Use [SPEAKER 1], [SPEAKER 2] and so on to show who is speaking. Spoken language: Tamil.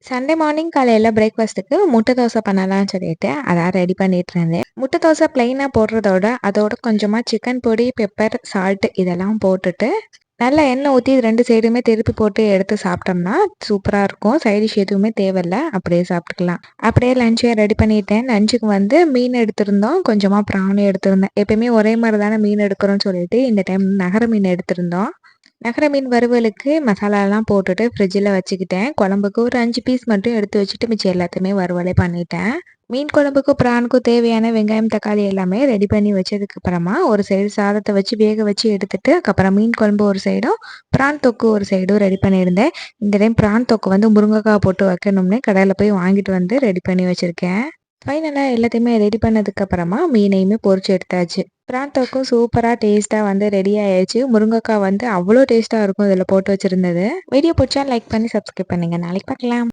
[SPEAKER 1] சண்டே மார்னிங் காலையில பிரேக்ஃபாஸ்ட்டுக்கு முட்டை தோசை பண்ணலாம்னு சொல்லிட்டு அதான் ரெடி பண்ணிட்டு இருந்தேன். முட்டை தோசை பிளெயினா போடுறதோட அதோட கொஞ்சமா சிக்கன் பொடி, பெப்பர், சால்ட் இதெல்லாம் போட்டுட்டு நல்லா எண்ணெய் ஊற்றி 2 சைடுமே திருப்பி போட்டு எடுத்து சாப்பிட்டோம்னா சூப்பராக இருக்கும். சைட் டிஷ் எதுவுமே தேவையில்ல, அப்படியே சாப்பிட்டுக்கலாம். அப்படியே லஞ்சையும் ரெடி பண்ணிட்டேன். லஞ்சுக்கு வந்து மீன் எடுத்திருந்தோம், கொஞ்சமாக ப்ரானும் எடுத்திருந்தேன். எப்பயுமே ஒரே மாதிரி தானே மீன் எடுக்கிறோம்னு சொல்லிட்டு இந்த டைம் நகர மீன் எடுத்திருந்தோம். நகர மீன் வறுவலுக்கு மசாலாலாம் போட்டுட்டு ஃப்ரிட்ஜில் வச்சுக்கிட்டேன். குழம்புக்கு ஒரு 5 பீஸ் மட்டும் எடுத்து வச்சுட்டு மிச்சம் எல்லாத்தையுமே வறுவலே பண்ணிட்டேன். மீன் குழம்புக்கும் ப்ரானுக்கும் தேவையான வெங்காயம், தக்காளி எல்லாமே ரெடி பண்ணி வச்சதுக்கு அப்புறமா ஒரு சைடு சாதத்தை வச்சு வேக வச்சு எடுத்துட்டு அதுக்கப்புறம் மீன் குழம்பு ஒரு சைடும், ப்ரான் தொக்கு ஒரு சைடும் ரெடி பண்ணியிருந்தேன். இந்த டைம் ப்ரான் தொக்கு வந்து முருங்கைக்காய் போட்டு வைக்கணும்னு கடையில் போய் வாங்கிட்டு வந்து ரெடி பண்ணி வச்சுருக்கேன். ஃபைனலாக எல்லாத்தையுமே ரெடி பண்ணதுக்கு அப்புறமா மீனையுமே பொரிச்சு எடுத்தாச்சு. ப்ரான் தொக்கும் சூப்பராக டேஸ்ட்டாக வந்து ரெடி ஆயிடுச்சு. முருங்கைக்காய் வந்து அவ்வளோ டேஸ்ட்டாக இருக்கும் இதில் போட்டு வச்சுருந்தது. வீடியோ பிடிச்சா லைக் பண்ணி சப்ஸ்கிரைப் பண்ணுங்கள். நாளைக்கு பார்க்கலாம்.